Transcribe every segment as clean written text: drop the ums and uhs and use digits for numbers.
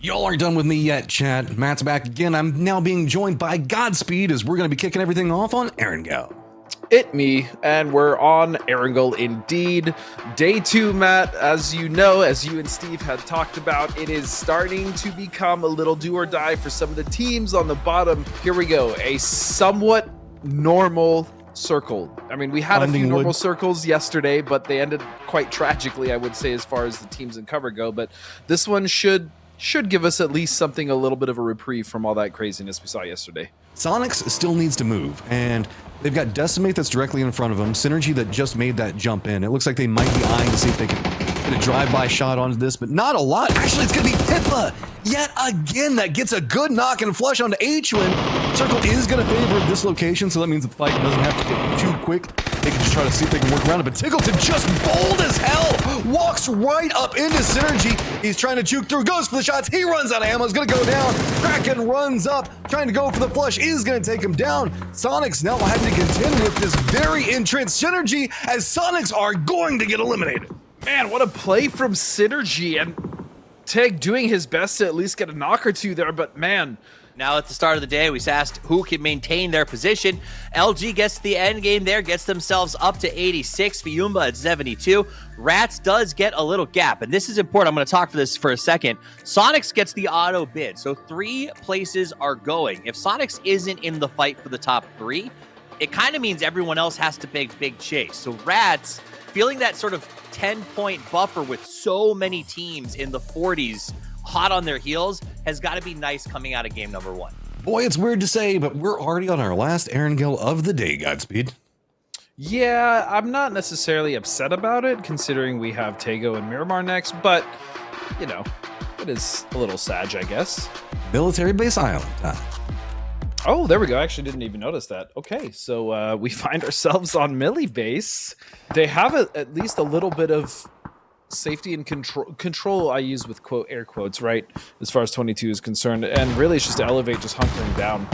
Y'all aren't done with me yet, chat. Matt's back again. I'm now being joined by Godspeed as we're going to be kicking everything off on Erangel. It me, and we're on Erangel indeed. Day 2, Matt, as you know, as you and Steve had talked about, it is starting to become a little do or die for some of the teams on the bottom. Here we go, a somewhat normal circle. I mean, we had a few normal circles yesterday, but they ended quite tragically, I would say, as far as the teams in cover go. But this one should give us at least something, a little bit of a reprieve from all that craziness we saw yesterday. Soniqs still needs to move, and they've got Decimate that's directly in front of them, Synergy that just made that jump in. It looks like they might be eyeing to see if they can get a drive-by shot onto this, but not a lot. Actually, it's going to be Pippa yet again that gets a good knock and flush onto H-Win. Circle is going to favor this location, so that means the fight doesn't have to get too quick. They can just try to see if they can work around it, but Tiggleton just bold as hell, walks right up into Synergy. He's trying to juke through, goes for the shots. He runs out of ammo, is going to go down. Kraken runs up, trying to go for the flush, is going to take him down. Soniqs now having to contend with this very entrenched Synergy as Soniqs are going to get eliminated. Man, what a play from Synergy, and Tig doing his best to at least get a knock or two there, but man. Now at the start of the day, we asked who can maintain their position. LG gets the end game there, gets themselves up to 86. Fiumba at 72. Rats does get a little gap, and this is important. I'm going to talk for this for a second. Soniqs gets the auto bid, so 3 places are going. If Soniqs isn't in the fight for the top 3, it kind of means everyone else has to make big chase. So Rats, feeling that sort of 10-point buffer with so many teams in the 40s hot on their heels, has got to be nice coming out of game number 1. Boy, it's weird to say, but we're already on our last Erangel of the day, Godspeed. Yeah, I'm not necessarily upset about it, considering we have Tego and Miramar next, but, you know, it is a little sad, I guess. Military base island time. Oh, there we go. I actually didn't even notice that. Okay, so we find ourselves on Millie base. They have at least a little bit of safety and control I use with air quotes, right, as far as 22 is concerned, and really it's just to elevate, just hunkering down.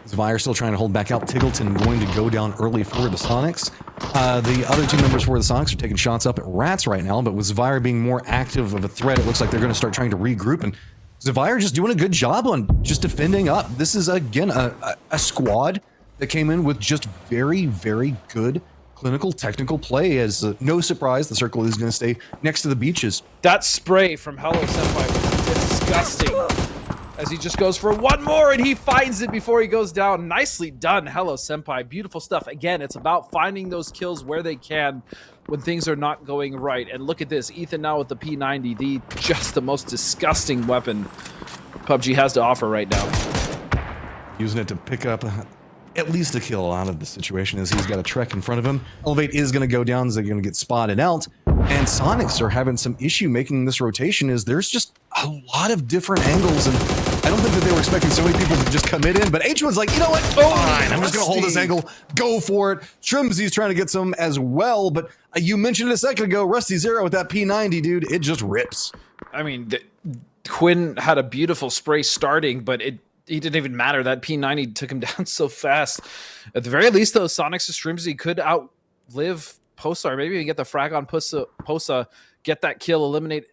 Zvire still trying to hold back out. Tiggleton going to go down early for the Soniqs. The other 2 members for the Soniqs are taking shots up at Rats right now, but with Zvire being more active of a threat, it looks like they're going to start trying to regroup, and Zvire just doing a good job on just defending up. This is, again, a squad that came in with just very, very good clinical, technical play. As no surprise, the circle is going to stay next to the beaches. That spray from Hello Senpai was disgusting. As he just goes for one more, and he finds it before he goes down. Nicely done, Hello Senpai. Beautiful stuff. Again, it's about finding those kills where they can when things are not going right. And look at this, Ethan now with the P90, just the most disgusting weapon PUBG has to offer right now. Using it to pick up at least a kill out of the situation as he's got a Trek in front of him. Elevate is going to go down as they're going to get spotted out. And Soniqs are having some issue making this rotation as there's just a lot of different angles. And I don't think that they were expecting so many people to just commit in. But H1's like, you know what? Fine, I'm just going to hold this angle. Go for it. Trimsy's trying to get some as well. But you mentioned it a second ago, Rusty Zero with that P90, dude. It just rips. I mean, Quinn had a beautiful spray starting, but it didn't even matter. That P90 took him down so fast. At the very least, though, Soniqs and Strimsy could outlive Posa, or maybe even get the frag on Posa, get that kill, eliminate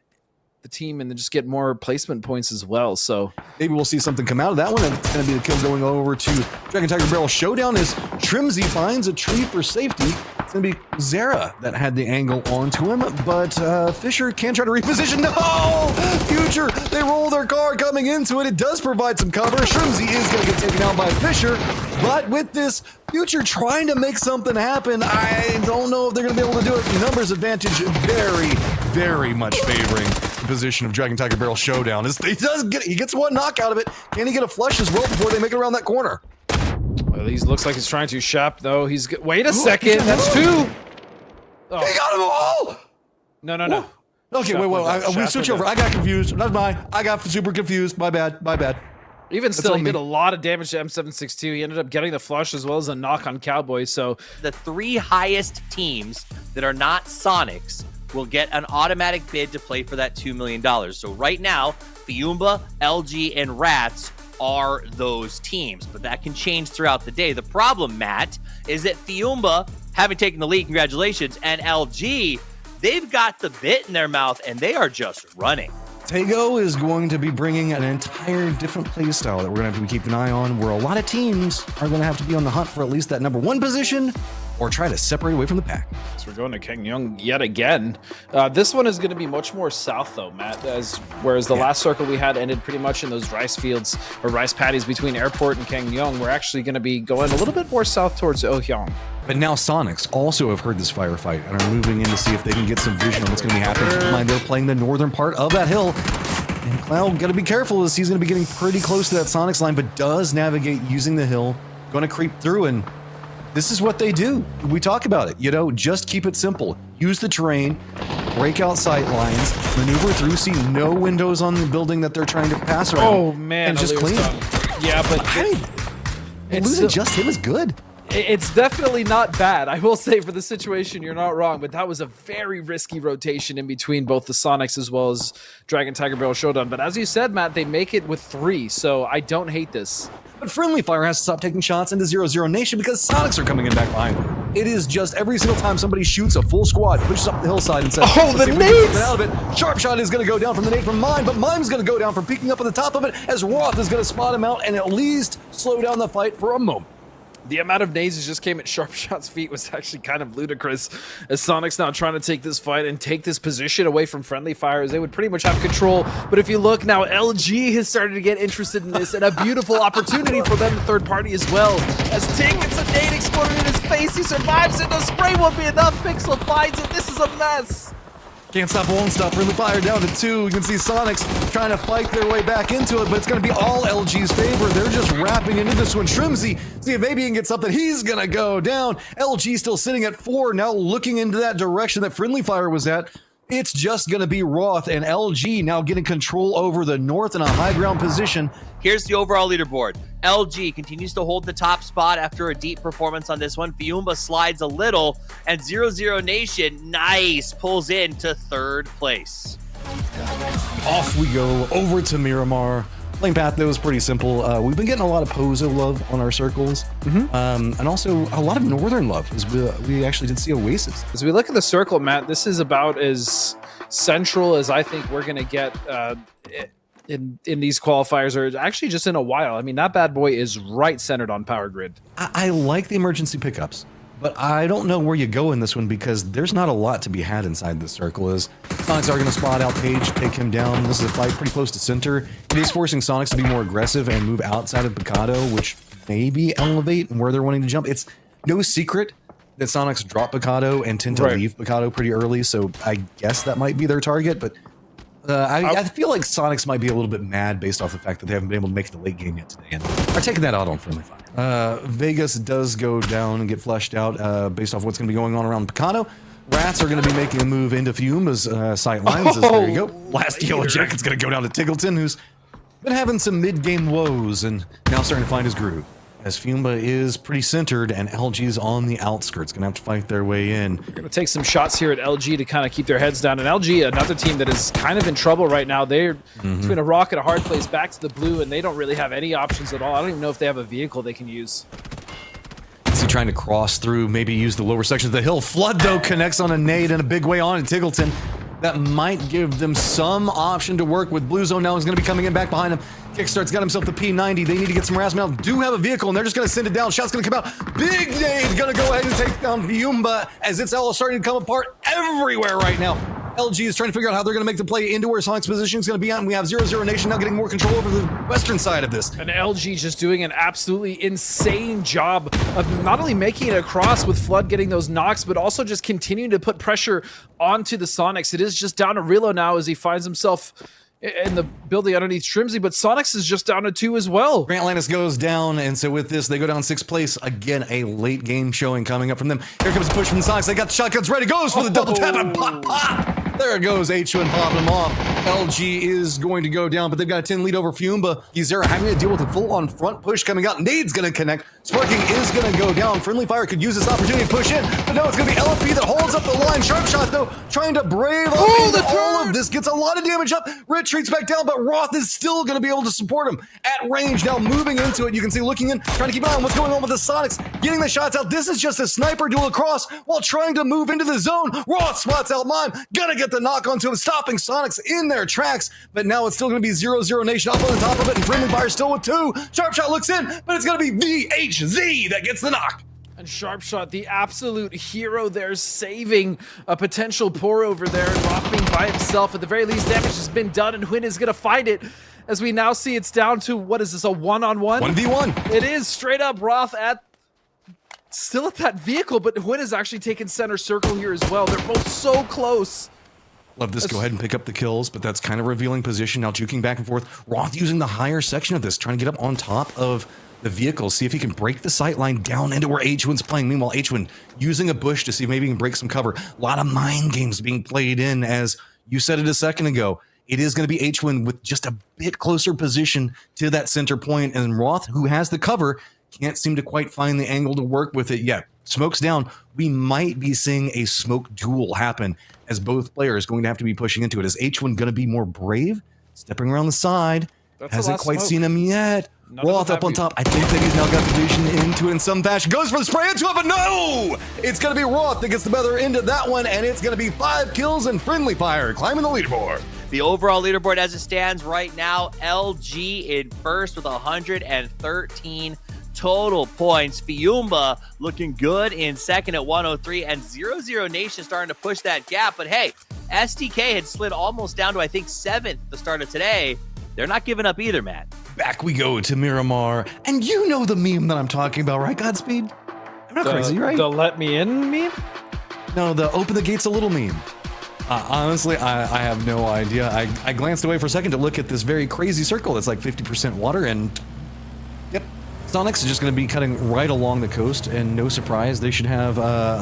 the team, and then just get more placement points as well. So maybe we'll see something come out of that one, and it's going to be the kill going over to Dragon Tiger Barrel Showdown as Trimsy finds a tree for safety. It's going to be Zera that had the angle onto him, but Fisher can try to reposition. No! Future, they roll their car coming into it. It does provide some cover. Trimsy is going to get taken out by Fisher, but with this, Future trying to make something happen. I don't know if they're going to be able to do it. Numbers advantage very, very much favoring the position of Dragon Tiger Barrel Showdown. He gets one knock out of it. Can he get a flush as well before they make it around that corner? Well, he looks like he's trying to shop, though. Wait a second. That's 2. Oh. He got them all! No. Okay, wait. We switch over. I got confused. That's mine. I got super confused. My bad. Even still, he did a lot of damage to M762. He ended up getting the flush as well as a knock on Cowboy. So the 3 highest teams that are not Soniqs will get an automatic bid to play for that $2 million. So right now, Fiumba, LG, and Rats are those teams, but that can change throughout the day. The problem, Matt, is that Fiumba, having taken the lead, congratulations, and LG, they've got the bit in their mouth and they are just running. Tego is going to be bringing an entire different playstyle that we're going to have to be keeping an eye on, where a lot of teams are going to have to be on the hunt for at least that number 1 position or try to separate away from the pack. So we're going to King Young yet again. This one is going to be much more south though, Matt, whereas the last circle we had ended pretty much in those rice fields or rice paddies between Airport and King Young. We're actually going to be going a little bit more south towards Ohyang. But now Soniqs also have heard this firefight and are moving in to see if they can get some vision on what's going to be happening. Keep in mind, they're playing the northern part of that hill. And Cloud got to be careful as he's going to be getting pretty close to that Soniqs line, but does navigate using the hill, going to creep through, and this is what they do. We talk about it, you know, just keep it simple. Use the terrain, break out sight lines, maneuver through, see no windows on the building that they're trying to pass around. Oh man, and just clean. Yeah, but losing just him is good. It's definitely not bad. I will say for the situation, you're not wrong, but that was a very risky rotation in between both the Soniqs as well as Dragon Tiger Barrel Showdown. But as you said, Matt, they make it with 3, so I don't hate this. But Friendly Fire has to stop taking shots into 0-0 Nation because Soniqs are coming in back behind them. It is just every single time somebody shoots, a full squad pushes up the hillside and says, "Oh, the nades!" Out of it. Sharp Shot is going to go down from the nade from Mime, but Mime's going to go down from peeking up on the top of it as Roth is going to spot him out and at least slow down the fight for a moment. The amount of nades that just came at Sharp Shot's feet was actually kind of ludicrous, as Soniqs now trying to take this fight and take this position away from Friendly Fire, as they would pretty much have control. But if you look now, LG has started to get interested in this, and a beautiful opportunity for them, the third party as well. As Ting gets a nade exploded in his face, he survives it, the spray won't be enough, Pixel finds it, this is a mess. Can't stop, won't stop. Friendly Fire down to 2. You can see Soniqs trying to fight their way back into it, but it's going to be all LG's favor. They're just wrapping into this one. Shrimsy, see if maybe he can get something. He's going to go down. LG still sitting at 4, now looking into that direction that Friendly Fire was at. It's just going to be Roth and LG now getting control over the north in a high ground position. Here's the overall leaderboard. LG continues to hold the top spot after a deep performance on this one. Fiumba slides a little, and 0-0 Nation, nice, pulls in to 3rd place. Off we go over to Miramar. Playing path, though, is pretty simple. We've been getting a lot of Pozo love on our circles, and also a lot of Northern love, as we actually did see Oasis. As we look at the circle, Matt, this is about as central as I think we're going to get in these qualifiers, or actually just in a while. I mean, that bad boy is right centered on Power Grid. I like the emergency pickups, but I don't know where you go in this one because there's not a lot to be had inside the circle. As Soniqs are going to spot out Page, take him down. This is a fight pretty close to center. It is forcing Soniqs to be more aggressive and move outside of Picado, which maybe elevate where they're wanting to jump. It's no secret that Soniqs drop Picado and tend to leave Picado pretty early, so I guess that might be their target, but I feel like Soniqs might be a little bit mad based off the fact that they haven't been able to make it the late game yet today, and are taking that out on Friendly Fire. Vegas does go down and get flushed out based off what's going to be going on around Picado. Rats are going to be making a move into Fiuma's sight lines. There you go. Last Yellow Jacket's going to go down to Tiggleton, who's been having some mid-game woes and now starting to find his groove. As Fiumba is pretty centered and LG's on the outskirts, gonna have to fight their way in. We're gonna take some shots here at LG to kind of keep their heads down. And LG, another team that is kind of in trouble right now. They're between a rock and a hard place, back to the blue, and they don't really have any options at all. I don't even know if they have a vehicle they can use. Is he trying to cross through, maybe use the lower sections of the hill? Flood, though, connects on a nade in a big way on Tiggleton. That might give them some option to work with. Blue Zone now is going to be coming in back behind him. Kickstart's got himself the P90. They need to get some harassment out. Do have a vehicle, and they're just going to send it down. Shot's going to come out. Big nade going to go ahead and take down Fiumba as it's all starting to come apart everywhere right now. LG is trying to figure out how they're going to make the play into where Sonic's position is going to be at, and we have 0-0 Nation now getting more control over the western side of this. And LG just doing an absolutely insane job of not only making it across with Flood getting those knocks, but also just continuing to put pressure onto the Soniqs. It is just down to Rilo now as he finds himself in the building underneath Shrimsy, but Soniqs is just down to 2 as well. Grant Lannis goes down, and so with this, they go down 6th place. Again, a late game showing coming up from them. Here comes the push from the Soniqs. They got the shotguns ready. Goes for the double tap and pop, pop. There goes H2 and popping him off. LG is going to go down, but they've got a 10 lead over Fiumba. Gizera having to deal with a full-on front push coming out. Nade's going to connect. Sparking is going to go down. Friendly Fire could use this opportunity to push in, but no, it's going to be LFP that holds up the line. Sharp Shot, though, trying to brave up into all of this. Gets a lot of damage up. Retreats back down, but Roth is still going to be able to support him at range. Now moving into it, you can see looking in, trying to keep an eye on what's going on with the Soniqs, getting the shots out. This is just a sniper duel across while trying to move into the zone. Roth spots out Mime. Gonna get get the knock onto him, stopping Soniqs in their tracks. But now it's still going to be 0-0 Nation up on the top of it, and Friendly Fire still with 2. Sharpshot looks in, but it's going to be VHZ that gets the knock. And Sharpshot, the absolute hero there, saving a potential pour over there, and Roth being by himself. At the very least, damage has been done, and Huynh is going to find it. As we now see it's down to, what is this, a one-on-one? 1v1. It is straight up Roth still at that vehicle, but Huynh is actually taking center circle here as well. They're both so close. Love this. Go ahead and pick up the kills, but that's kind of revealing position. Now juking back and forth. Roth using the higher section of this, trying to get up on top of the vehicle, see if he can break the sight line down into where H1's playing. Meanwhile, H1 using a bush to see if maybe he can break some cover. A lot of mind games being played in, as you said it a second ago. It is going to be H1 with just a bit closer position to that center point, and Roth, who has the cover, can't seem to quite find the angle to work with it yet. Smoke's down. We might be seeing a smoke duel happen, as both players going to have to be pushing into it. Is H1 going to be more brave, stepping around the side? Hasn't quite seen him yet. Roth up on top. I think that he's now got the vision into it in some fashion. Goes for the spray into it, but no! It's going to be Roth that gets the better end of that one, and it's going to be 5 kills and Friendly Fire climbing the leaderboard. The overall leaderboard as it stands right now, LG in first with 113 total points. Fiumba looking good in second at 103, and 0-0 Nation starting to push that gap. But hey, STK had slid almost down to, I think, 7th at the start of today. They're not giving up either, Matt. Back we go to Miramar, and you know the meme that I'm talking about, right, Godspeed? I'm not crazy, right? The let me in meme? No, the open the gates a little meme. Honestly, I have no idea. I glanced away for a second to look at this very crazy circle that's like 50% water, and yep, Soniqs is just going to be cutting right along the coast, and no surprise, they should have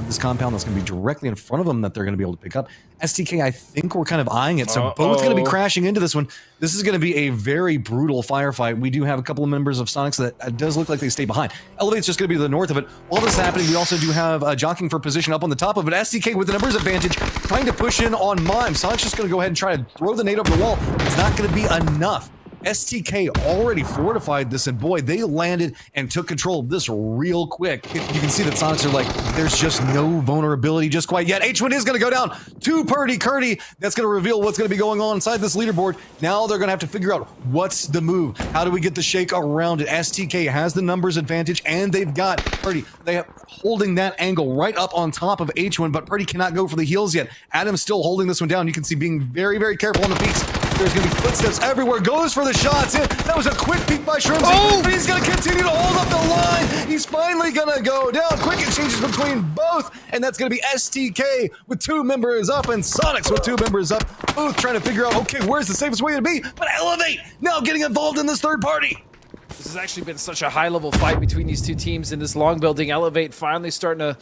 this compound that's going to be directly in front of them that they're going to be able to pick up. STK, I think we're kind of eyeing it, so both going to be crashing into this one. This is going to be a very brutal firefight. We do have a couple of members of Soniqs that does look like they stay behind. Elevate's just going to be to the north of it. While this is happening, we also do have jockeying for position up on the top of it. STK with the numbers advantage, trying to push in on Mime. Sonic's just going to go ahead and try to throw the nade over the wall. It's not going to be enough. STK already fortified this, and boy, they landed and took control of this real quick. You can see that Soniqs are like, there's just no vulnerability just quite yet. H1 is going to go down to Purdy Curdy. That's going to reveal what's going to be going on inside this leaderboard. Now they're going to have to figure out what's the move. How do we get the shake around it? STK has the numbers advantage, and they've got Purdy. They are holding that angle right up on top of H1, but Purdy cannot go for the heels yet. Adam's still holding this one down. You can see being very, very careful on the peaks. There's going to be footsteps everywhere. Goes for the shots in. That was a quick peek by Shrimsy, but he's going to continue to hold up the line. He's finally going to go down. Quick exchanges between both, and that's going to be STK with 2 members up and Soniqs with 2 members up. Both trying to figure out, okay, where's the safest way to be? But Elevate now getting involved in this third party. This has actually been such a high-level fight between these two teams in this long building. Elevate finally starting to...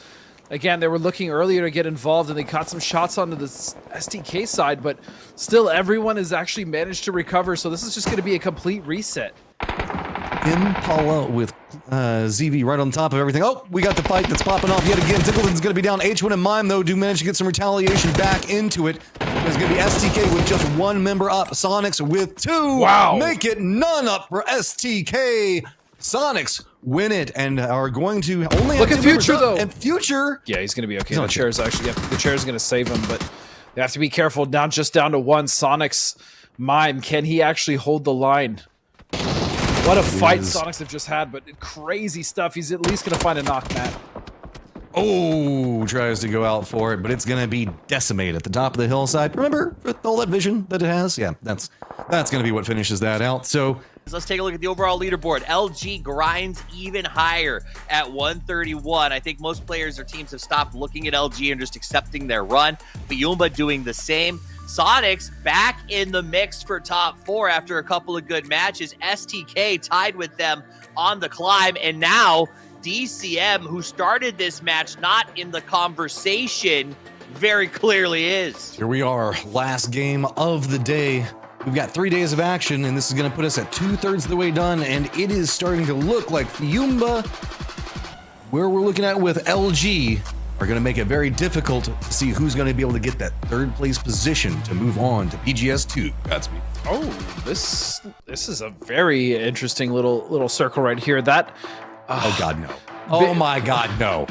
Again, they were looking earlier to get involved, and they caught some shots onto the STK side, but still everyone has actually managed to recover, so this is just going to be a complete reset. Impala with ZV right on top of everything. Oh, we got the fight that's popping off yet again. Tickleton's going to be down. H1 and Mime, though, do manage to get some retaliation back into it. There's going to be STK with just 1 member up. Soniqs with 2. Wow. Make it none up for STK. Soniqs win it and are going to only look at Future though. And Future, yeah, he's going to be okay. The chair's actually, the chair's going to save him, but they have to be careful. Not just down to 1. Soniqs, Mime, can he actually hold the line? What a fight Soniqs have just had, but crazy stuff. He's at least going to find a knock, Matt. Oh, tries to go out for it, but it's going to be Decimate at the top of the hillside. Remember, with all that vision that it has? Yeah, that's going to be what finishes that out. So let's take a look at the overall leaderboard. LG grinds even higher at 131. I think most players or teams have stopped looking at LG and just accepting their run. Fiumba doing the same. Soniqs back in the mix for top 4 after a couple of good matches. STK tied with them on the climb, and now DCM, who started this match not in the conversation, very clearly is. Here we are, last game of the day. We've got 3 days of action, and this is going to put us at 2/3 of the way done, and it is starting to look like Fiumba, where we're looking at with LG, are going to make it very difficult to see who's going to be able to get that 3rd place position to move on to PGS 2. Godspeed. Oh, this is a very interesting little circle right here. That oh God, no. Oh my God, no.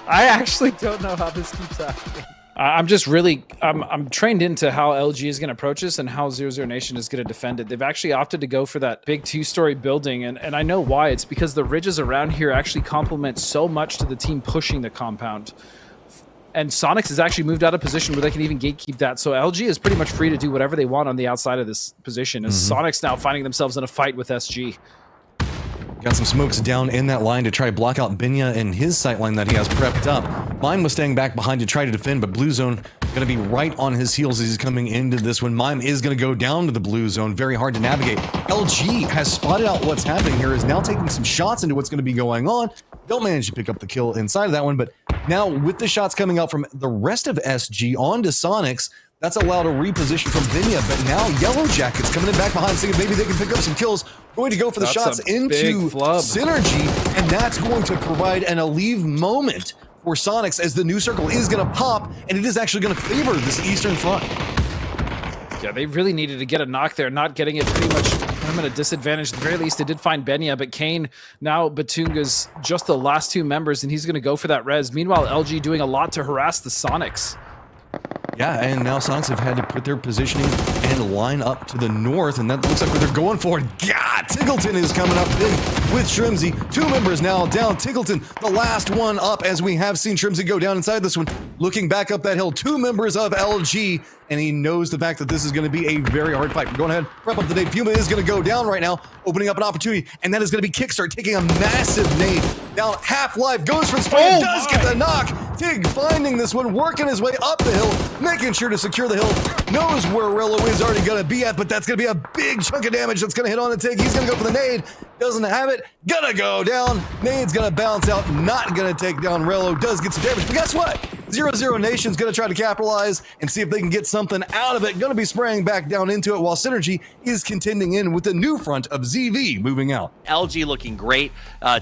I actually don't know how this keeps happening. I'm just really, I'm trained into how LG is going to approach this and how 00 Nation is going to defend it. They've actually opted to go for that big 2-story building, and I know why. It's because the ridges around here actually complement so much to the team pushing the compound. And Soniqs has actually moved out of position where they can even gatekeep that. So LG is pretty much free to do whatever they want on the outside of this position. As Soniqs now finding themselves in a fight with SG. Got some smokes down in that line to try to block out Binya and his sight line that he has prepped up. Mime was staying back behind to try to defend, but Blue Zone going to be right on his heels as he's coming into this one. Mime is going to go down to the Blue Zone. Very hard to navigate. LG has spotted out what's happening here, is now taking some shots into what's going to be going on. Don't manage to pick up the kill inside of that one, but now with the shots coming out from the rest of SG onto Soniqs, that's allowed a reposition from Binya, but now Yellow Jackets coming in back behind, seeing if maybe they can pick up some kills. Going to go for the shots into Synergy, and that's going to provide an Aleve moment for Soniqs as the new circle is going to pop, and it is actually going to favor this eastern front. Yeah, they really needed to get a knock there. Not getting it pretty much put them at a disadvantage. At the very least, they did find Benya, but Kane, now Batunga's just the last two members, and he's going to go for that res. Meanwhile, LG doing a lot to harass the Soniqs. Yeah, and now Soniqs have had to put their positioning and line up to the north, and that looks like what they're going for. God, Tiggleton is coming up big with Shrimzy. Two members now down. Tiggleton, the last one up, as we have seen Shrimzy go down inside this one. Looking back up that hill, two members of LG, and he knows the fact that this is going to be a very hard fight. We're going ahead, wrap up the nade. Puma is going to go down right now, opening up an opportunity, and that is going to be Kickstart taking a massive nade. Now Half-Life goes for the spray, does get the knock. Tig finding this one, working his way up the hill, making sure to secure the hill. Knows where Rello is already going to be at, but that's going to be a big chunk of damage that's going to hit on the Tig. He's going to go for the nade. Doesn't have it. Gonna go down. Nade's going to bounce out. Not going to take down Rello. Does get some damage, but guess what? 00 Nation's going to try to capitalize and see if they can get something out of it. Going to be spraying back down into it while Synergy is contending in with the new front of ZV moving out. LG looking great.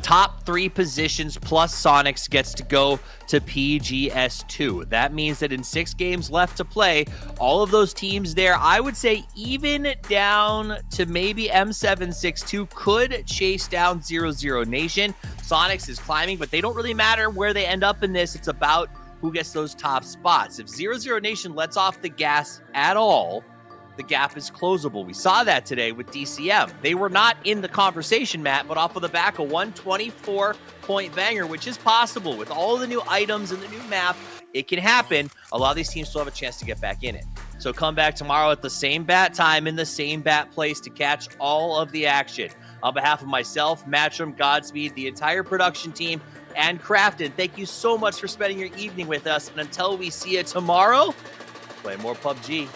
Top 3 positions plus Soniqs gets to go to PGS 2. That means that in 6 games left to play, all of those teams there, I would say even down to maybe M762 could chase down 00 Nation. Soniqs is climbing, but they don't really matter where they end up in this. It's about who gets those top spots. If 00 Nation lets off the gas at all, the gap is closable. We saw that today with DCM. They were not in the conversation, Matt, but off of the back, a 124-point banger, which is possible. With all of the new items and the new map, it can happen. A lot of these teams still have a chance to get back in it. So come back tomorrow at the same bat time in the same bat place to catch all of the action. On behalf of myself, Matchroom, Godspeed, the entire production team, and Crafton, thank you so much for spending your evening with us. And until we see you tomorrow, play more PUBG.